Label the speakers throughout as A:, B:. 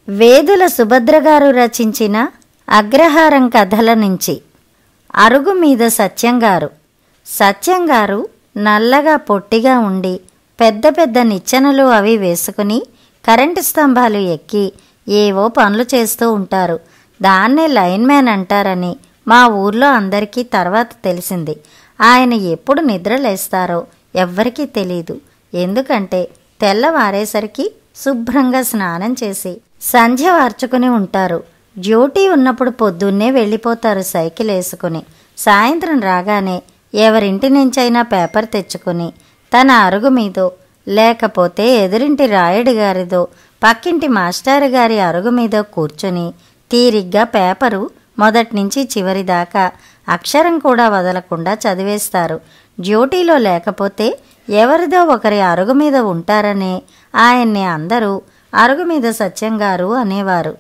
A: వేదుల సుభద్రగారు రచించిన అగ్రహారం కథల నుంచి. అరుగు మీద సత్యంగారు. సత్యంగారు నల్లగా పొట్టిగా ఉండి పెద్ద పెద్ద నిచ్చెనలు అవి వేసుకుని కరెంటు స్తంభాలు ఎక్కి ఏవో పనులు చేస్తూ ఉంటారు. దాన్నే లైన్ మ్యాన్ అంటారని మా ఊర్లో అందరికీ తర్వాత తెలిసింది. ఆయన ఎప్పుడు నిద్రలేస్తారో ఎవ్వరికీ తెలీదు. ఎందుకంటే తెల్లవారేసరికి శుభ్రంగా స్నానం చేసి సంధ్య వార్చుకుని ఉంటారు. డ్యూటీ ఉన్నప్పుడు పొద్దున్నే వెళ్ళిపోతారు సైకిల్ వేసుకుని. సాయంత్రం రాగానే ఎవరింటి నుంచైనా పేపర్ తెచ్చుకుని తన అరుగు మీదో లేకపోతే ఎదురింటి రాయుడు గారిదో పక్కింటి మాస్టారు గారి అరుగు మీద కూర్చుని తీరిగ్గా పేపరు మొదటి నుంచి చివరి దాకా అక్షరం కూడా వదలకుండా చదివేస్తారు. డ్యూటీలో లేకపోతే ఎవరిదో ఒకరి అరుగు మీద ఉంటారనే ఆయన్ని అందరూ అరుగు మీద సత్యంగారు అనేవారు.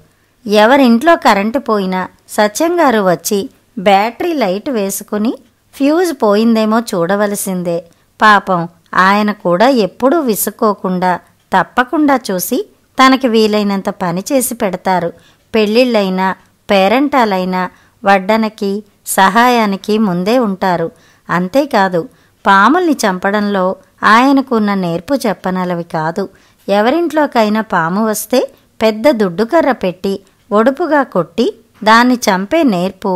A: ఎవరింట్లో కరెంటు పోయినా సత్యంగారు వచ్చి బ్యాటరీ లైట్ వేసుకుని ఫ్యూజ్ పోయిందేమో చూడవలసిందే. పాపం ఆయన కూడా ఎప్పుడూ విసుక్కోకుండా తప్పకుండా చూసి తనకి వీలైనంత పని చేసి పెడతారు. పెళ్ళిళ్ళైనా పేరంటాలైనా వడ్డనకి సహాయానికి ముందే ఉంటారు. అంతేకాదు పాముల్ని చంపడంలో ఆయనకున్న నేర్పు చెప్పనలవి కాదు. ఎవరింట్లోకైనా పాము వస్తే పెద్ద దుడ్డుకర్ర పెట్టి ఒడుపుగా కొట్టి దాన్ని చంపే నేర్పు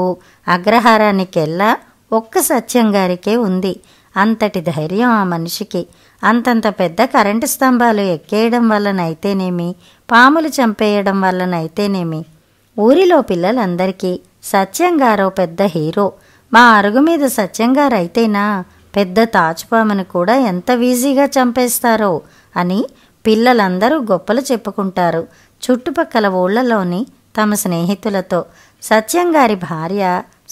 A: అగ్రహారానికెల్లా ఒక్క సత్యంగారికే ఉంది. అంతటి ధైర్యం ఆ మనిషికి. అంతంత పెద్ద కరెంటు స్తంభాలు ఎక్కేయడం వల్లనైతేనేమి, పాములు చంపేయడం వల్లనైతేనేమి ఊరిలో పిల్లలందరికీ సత్యంగారో పెద్ద హీరో. మా అరుగు మీద సత్యంగారైతేనా పెద్ద తాచుపామును కూడా ఎంత ఈజీగా చంపేస్తారో అని పిల్లలందరూ గొప్పలు చెప్పుకుంటారు. చుట్టుపక్కల ఊళ్ళలోని తమ స్నేహితులతో. సత్యంగారి భార్య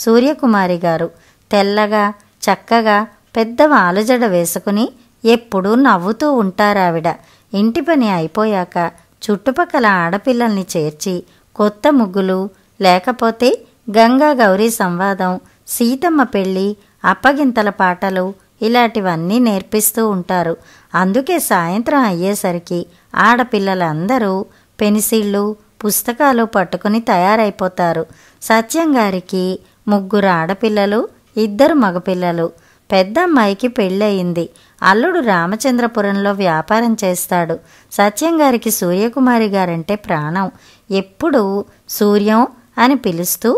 A: సూర్యకుమారి గారు తెల్లగా చక్కగా పెద్ద వాలుజడ వేసుకుని ఎప్పుడూ నవ్వుతూ ఉంటారావిడ. ఇంటి పని అయిపోయాక చుట్టుపక్కల ఆడపిల్లల్ని చేర్చి కొత్త ముగ్గులు లేకపోతే గంగా గౌరీ సంవాదం, సీతమ్మ పెళ్ళి, అప్పగింతల పాటలు ఇలాంటివన్నీ నేర్పిస్తూ ఉంటారు. అందుకే సాయంత్రం అయ్యేసరికి ఆడపిల్లలందరూ పెన్సిళ్ళు పుస్తకాలు పట్టుకుని తయారైపోతారు. సత్యంగారికి 3 ఆడపిల్లలు 2 మగపిల్లలు. పెద్దమ్మాయికి పెళ్ళయింది. అల్లుడు రామచంద్రపురంలో వ్యాపారం చేస్తాడు. సత్యంగారికి సూర్యకుమారి గారంటే ప్రాణం. ఎప్పుడూ సూర్యం అని పిలుస్తూ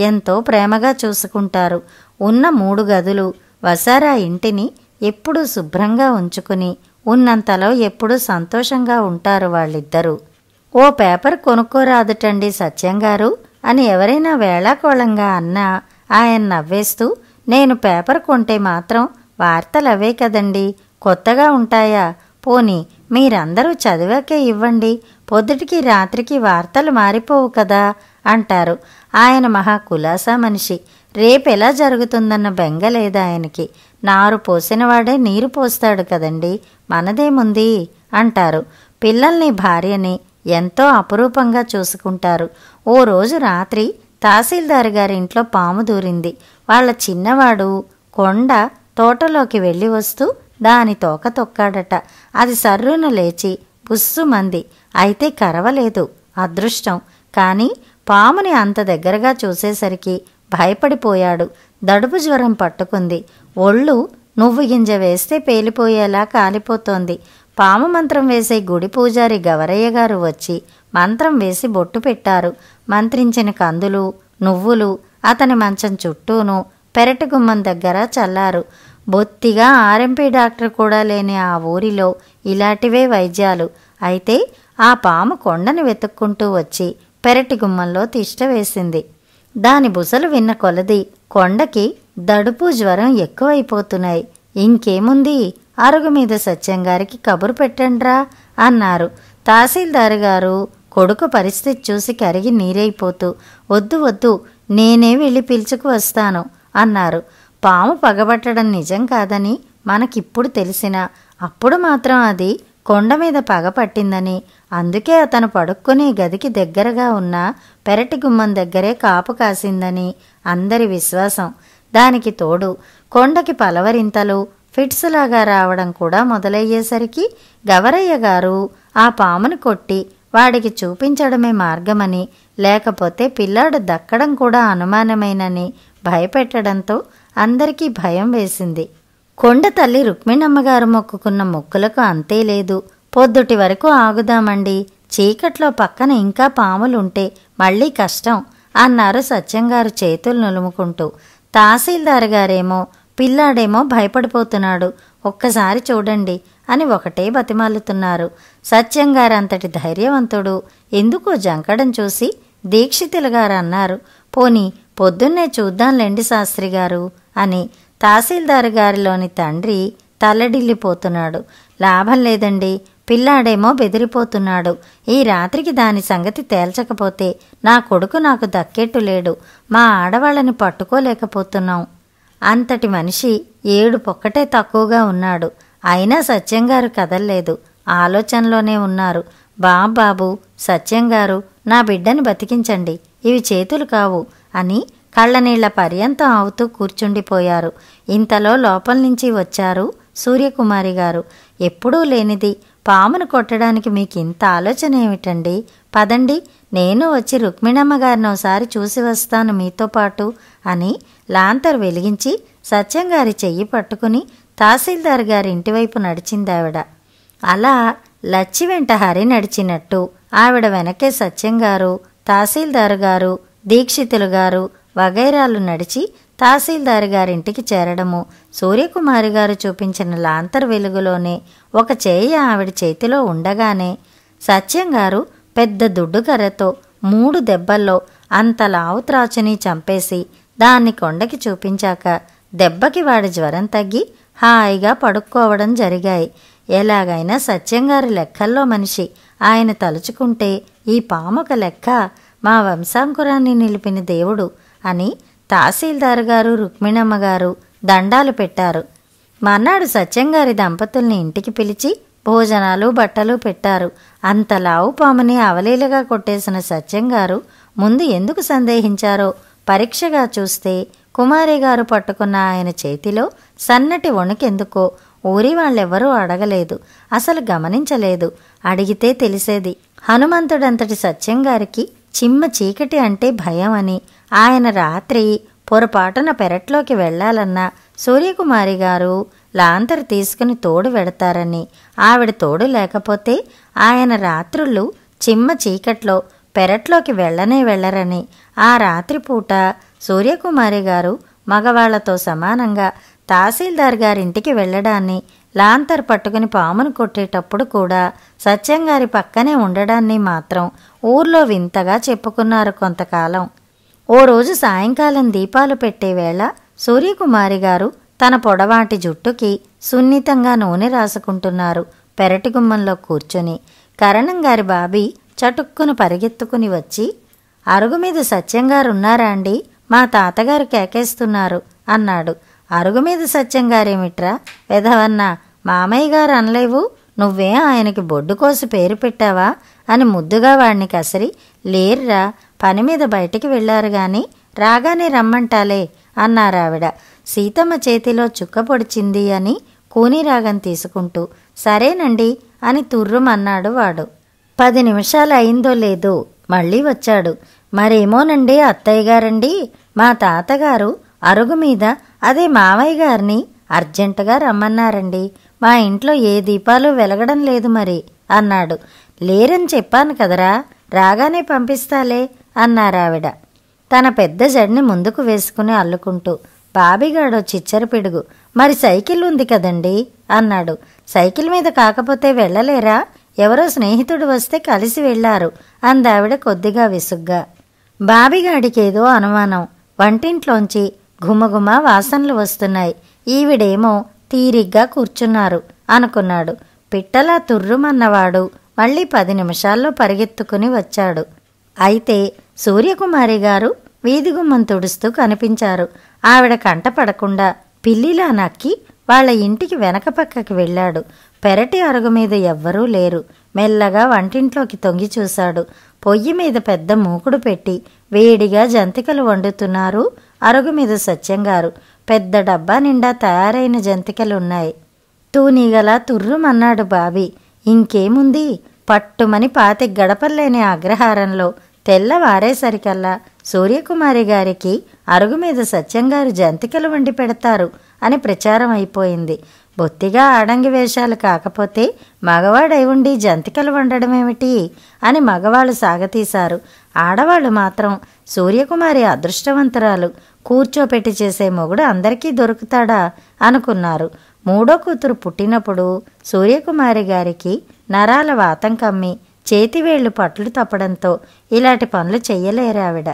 A: ఎంతో ప్రేమగా చూసుకుంటారు. ఉన్న 3 గదులు వసారా ఇంటిని ఎప్పుడూ శుభ్రంగా ఉంచుకుని ఉన్నంతలో ఎప్పుడూ సంతోషంగా ఉంటారు వాళ్ళిద్దరూ. ఓ పేపర్ కొనుక్కోరాదుటండి సత్యంగారు అని ఎవరైనా వేళాకోళంగా అన్నా ఆయన నవ్వేస్తూ, నేను పేపర్ కొంటే మాత్రం వార్తలవే కదండి, కొత్తగా ఉంటాయా, పోనీ మీరందరూ చదివాకే ఇవ్వండి, పొద్దుటికి రాత్రికి వార్తలు మారిపోవు కదా అంటారు. ఆయన మహా కులాసా మనిషి. రేపెలా జరుగుతుందన్న బెంగ లేదు ఆయనకి. నారు పోసినవాడే నీరు పోస్తాడు కదండి, మనదేముంది అంటారు. పిల్లల్ని భార్యని ఎంతో అపురూపంగా చూసుకుంటారు. ఓ రోజు రాత్రి తహసీల్దారు గారింట్లో పాము దూరింది. వాళ్ళ చిన్నవాడు కొండ తోటలోకి వెళ్ళి వస్తూ దాని తోక తొక్కాడట. అది సర్రున లేచి బుస్సుమంది. అయితే కరవలేదు, అదృష్టం. కానీ పాముని అంత దగ్గరగా చూసేసరికి భయపడిపోయాడు. దడుపు జ్వరం పట్టుకుంది. ఒళ్ళు నువ్వు గింజ వేస్తే పేలిపోయేలా కాలిపోతోంది. పాము మంత్రం వేసే గుడి పూజారి గవరయ్య గారు వచ్చి మంత్రం వేసి బొట్టు పెట్టారు. మంత్రించిన కందులు నువ్వులు అతని మంచం చుట్టూను పెరటి గుమ్మం దగ్గర చల్లారు. బొత్తిగా ఆర్ఎంపీ డాక్టర్ కూడా లేని ఆ ఊరిలో ఇలాంటివే వైద్యాలు. అయితే ఆ పాము కొండని వెతుక్కుంటూ వచ్చి పెరటి గుమ్మంలో తిష్ట వేసింది. దాని బుసలు విన్న కొలది కొండకి దడుపు జ్వరం ఎక్కువైపోతున్నాయి. ఇంకేముంది, అరుగు మీద సత్యంగారికి కబురు పెట్టండ్రా అన్నారు. తహసీల్దారు గారు కొడుకు పరిస్థితి చూసి కరిగి నీరైపోతూ, వద్దు వద్దు, నేనే వెళ్ళి పిలుచుకు వస్తాను అన్నారు. పాము పగబట్టడం నిజం కాదని మనకిప్పుడు తెలిసినా అప్పుడు మాత్రం అది కొండ మీద పగ పట్టిందని, అందుకే అతను పడుక్కునే గదికి దగ్గరగా ఉన్న పెరటి గుమ్మం దగ్గరే కాపు కాసిందని అందరి విశ్వాసం. దానికి తోడు కొండకి పలవరింతలు ఫిట్స్లాగా రావడం కూడా మొదలయ్యేసరికి గవరయ్య గారు ఆ పాముని కొట్టి వాడికి చూపించడమే మార్గమని, లేకపోతే పిల్లాడు దక్కడం కూడా అనుమానమేనని భయపెట్టడంతో అందరికీ భయం వేసింది. కొండ తల్లి రుక్మిణమ్మగారు మొక్కుకున్న మొక్కులకు అంతే లేదు. పొద్దుటి వరకు ఆగుదామండి, చీకట్లో పక్కన ఇంకా పాములుంటే మళ్ళీ కష్టం అన్నారు సత్యంగారు చేతులు నులుముకుంటూ. తహసీల్దార్ గారేమో పిల్లాడేమో భయపడిపోతున్నాడు, ఒక్కసారి చూడండి అని ఒకటే బతిమాలుతున్నారు. సత్యంగారంతటి ధైర్యవంతుడు ఎందుకో జంకడం చూసి దీక్షితులు గారు అన్నారు, పోనీ పొద్దున్నే చూద్దాంలేండి శాస్త్రి గారు అని. తహసీల్దార్ గారిలోని తండ్రి తల్లడిల్లిపోతున్నాడు. లాభం లేదండి, పిల్లాడేమో బెదిరిపోతున్నాడు. ఈ రాత్రికి దాని సంగతి తేల్చకపోతే నా కొడుకు నాకు దక్కేట్టు లేడు. మా ఆడవాళ్ళని పట్టుకోలేకపోతున్నాం. అంతటి మనిషి 7 పొక్కటే తక్కువగా ఉన్నాడు. అయినా సత్యంగారు కదల్లేదు, ఆలోచనలోనే ఉన్నారు. బాబు సత్యంగారు, నా బిడ్డని బతికించండి, ఇవి చేతులు కావు అని కళ్ళనీళ్ల పర్యంతం అవుతూ కూర్చుండిపోయారు. ఇంతలో లోపల నుంచి వచ్చారు సూర్యకుమారి గారు. ఎప్పుడూ లేనిది పామును కొట్టడానికి మీకు ఇంత ఆలోచన ఏమిటండి? పదండి, నేను వచ్చి రుక్మిణమ్మ గారిని ఒకసారి చూసి వస్తాను మీతో పాటు అని లాంతర్ వెలిగించి సత్యంగారి చెయ్యి పట్టుకుని తహసీల్దార్ గారి ఇంటివైపు నడిచిందావిడ. అలా లచ్చి వెంట హరి నడిచినట్టు ఆవిడ వెనకే సత్యంగారు, తహసీల్దారు గారు, దీక్షితులు గారు వగైరాలు నడిచి తహసీల్దారు గారింటికి చేరడము. సూర్యకుమారి గారు చూపించిన లాంతర్ వెలుగులోనే ఒక చేయి ఆవిడ చేతిలో ఉండగానే సత్యంగారు పెద్ద దుడ్డుకర్రతో 3 దెబ్బల్లో అంత లావు త్రాచుని చంపేసి దాన్ని కొండకి చూపించాక దెబ్బకి వాడి జ్వరం తగ్గి హాయిగా పడుక్కోవడం జరిగాయి. ఎలాగైనా సత్యంగారి లెక్కల్లో మనిషి. ఆయన తలుచుకుంటే ఈ పామొక లెక్క, మా వంశాంకురాన్ని నిలిపిన దేవుడు అని తహసీల్దార్ గారు, రుక్మిణమ్మ గారు దండాలు పెట్టారు. మర్నాడు సత్యంగారి దంపతుల్ని ఇంటికి పిలిచి భోజనాలు బట్టలు పెట్టారు. అంత లావు పాముని అవలీలగా కొట్టేసిన సత్యంగారు ముందు ఎందుకు సందేహించారో పరీక్షగా చూస్తే కుమారి గారు పట్టుకున్న ఆయన చేతిలో సన్నటి వణుకెందుకో ఊరి వాళ్ళెవ్వరూ అడగలేదు, అసలు గమనించలేదు. అడిగితే తెలిసేది. హనుమంతుడంతటి సత్యంగారికి చిమ్మ చీకటి అంటే భయం అని ఆయన రాత్రి పొరపాటున పెరట్లోకి వెళ్లాలన్నా సూర్యకుమారి గారు లాంతరు తీసుకుని తోడు వెడతారని, ఆవిడ తోడు లేకపోతే ఆయన రాత్రుళ్ళు చిమ్మ చీకట్లో పెరట్లోకి వెళ్లరని, ఆ రాత్రిపూట సూర్యకుమారి గారు మగవాళ్లతో సమానంగా తహసీల్దార్ గారింటికి వెళ్లడాన్ని, లాంతర్ పట్టుకుని పామును కొట్టేటప్పుడు కూడా సత్యంగారి పక్కనే ఉండడాన్ని మాత్రం ఊర్లో వింతగా చెప్పుకున్నారు కొంతకాలం. ఓ రోజు సాయంకాలం దీపాలు పెట్టే వేళ సూర్యకుమారి గారు తన పొడవాటి జుట్టుకి సున్నితంగా నూనె రాసుకుంటున్నారు పెరటి గుమ్మంలో కూర్చుని. కరణంగారి బాబీ చటుక్కును పరిగెత్తుకుని వచ్చి, అరుగుమీద సత్యంగారున్నారా అండి? మా తాతగారు కేకేస్తున్నారు అన్నాడు. అరుగుమీద సత్యంగారేమిట్రా వెధవన్నా, మామయ్య గారు అనలేవు, నువ్వే ఆయనకి బొడ్డు కోసి పేరు పెట్టావా అని ముద్దుగా వాడిని కసిరి, లేర్రా పని మీద బయటికి వెళ్లారు గాని రాగానే రమ్మంటాలే అన్నారావిడ. సీతమ్మ చేతిలో చుక్క పొడిచింది అని కూనిరాగం తీసుకుంటూ సరేనండి అని తుర్రుమన్నాడు వాడు. 10 నిమిషాలు అయిందో లేదో మళ్ళీ వచ్చాడు. మరేమోనండి అత్తయ్య గారండి, మా తాతగారు అరుగు మీద అదే మావయ్య గారిని అర్జెంటుగా రమ్మన్నారండి, మా ఇంట్లో ఏ దీపాలు వెలగడం లేదు మరి అన్నాడు. లేరని చెప్పాను కదరా, రాగానే పంపిస్తాలే అన్నారావిడ తన పెద్ద జడ్ని ముందుకు వేసుకుని అల్లుకుంటూ. బాబిగాడో చిచ్చర పిడుగు, మరి సైకిల్ ఉంది కదండి అన్నాడు. సైకిల్ మీద కాకపోతే వెళ్ళలేరా? ఎవరో స్నేహితుడు వస్తే కలిసి వెళ్లారు అందావిడ కొద్దిగా విసుగ్గా. బాబిగాడికేదో అనుమానం. వంటింట్లోంచి ఘుమఘుమ వాసనలు వస్తున్నాయి, ఈవిడేమో తీరిగ్గా కూర్చున్నారు అనుకున్నాడు. పిట్టలా తుర్రుమన్నవాడు మళ్ళీ 10 నిమిషాల్లో పరిగెత్తుకుని వచ్చాడు. అయితే సూర్యకుమారి గారు వీధిగుమ్మం తుడుస్తూ కనిపించారు. ఆవిడ కంటపడకుండా పిల్లిలా నక్కి వాళ్ల ఇంటికి వెనక పక్కకి వెళ్లాడు. పెరటి అరుగు మీద ఎవ్వరూ లేరు. మెల్లగా వంటింట్లోకి తొంగి చూశాడు. పొయ్యి మీద పెద్ద మూకుడు పెట్టి వేడిగా జంతికలు వండుతున్నారు అరుగు మీద సత్యంగారు. పెద్ద డబ్బా నిండా తయారైన జంతికలున్నాయి. తూనీగలా తుర్రుమన్నాడు బాబీ. ఇంకేముంది, పట్టుమని 25 గడపల్లేని అగ్రహారంలో తెల్లవారేసరికల్లా సూర్యకుమారి గారికి అరుగుమీద సత్యంగారు జంతికలు వండి పెడతారు అని ప్రచారం అయిపోయింది. బొత్తిగా ఆడంగి వేషాలు కాకపోతే మగవాడై ఉండి జంతికలు వండడమేమిటి అని మగవాళ్ళు సాగతీశారు. ఆడవాళ్ళు మాత్రం సూర్యకుమారి అదృష్టవంతురాలు, కూర్చోపెట్టి చేసే మొగుడు అందరికీ దొరుకుతాడా అనుకున్నారు. 3వ కూతురు పుట్టినప్పుడు సూర్యకుమారి గారికి నరాల వాతం కమ్మి చేతివేళ్లు పట్లు తప్పడంతో ఇలాంటి పనులు చెయ్యలేరావిడ.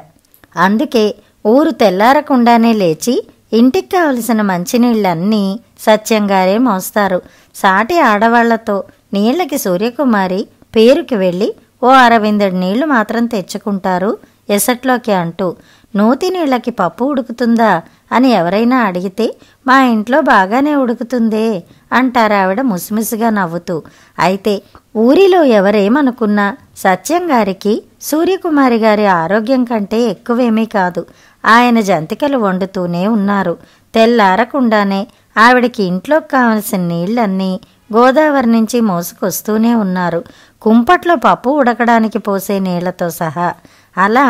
A: అందుకే ఊరు తెల్లారకుండానే లేచి ఇంటికి కావలసిన మంచినీళ్ళన్నీ సత్యంగారే మోస్తారు. సాటి ఆడవాళ్లతో నీళ్లకి సూర్యకుమారి పేరుకి వెళ్ళి ఓ 60 నీళ్లు మాత్రం తెచ్చుకుంటారు ఎసట్లోకి అంటూ. నూతి నీళ్లకి పప్పు ఉడుకుతుందా అని ఎవరైనా అడిగితే మా ఇంట్లో బాగానే ఉడుకుతుందే అంటారావిడ ముసిముసిగా నవ్వుతూ. అయితే ఊరిలో ఎవరేమనుకున్నా సత్యంగారికి సూర్యకుమారి గారి ఆరోగ్యం కంటే ఎక్కువేమీ కాదు. ఆయన జంతికలు వండుతూనే ఉన్నారు. తెల్లారకుండానే ఆవిడకి ఇంట్లోకి కావలసిన నీళ్లన్నీ గోదావరి నుంచి మోసుకొస్తూనే ఉన్నారు, కుంపట్లో పప్పు ఉడకడానికి పోసే నీళ్లతో సహా. అలా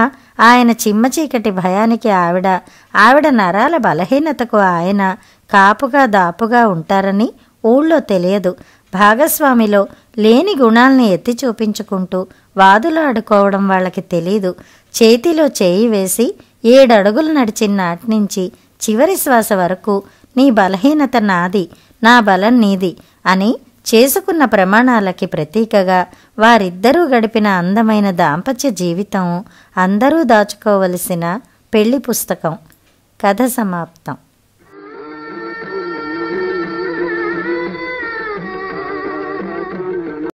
A: ఆయన చిమ్మ చీకటి భయానికి ఆవిడ నరాల బలహీనతకు ఆయన కాపుగా దాపుగా ఉంటారని ఊళ్ళో తెలియదు. భాగస్వామిలో లేని గుణాల్ని ఎత్తి చూపించుకుంటూ వాదులాడుకోవడం వాళ్ళకి తెలీదు. చేతిలో చేయి వేసి 7 అడుగులు నడిచిన నాటి నుంచి చివరి శ్వాస వరకు నీ బలహీనత నాది, నా బలం నీది అని చేసుకున్న ప్రమాణాలకి ప్రతీకగా వారిద్దరూ గడిపిన అందమైన దాంపత్య జీవితం అందరూ దాచుకోవలసిన పెళ్లి పుస్తకం. కథ సమాప్తం.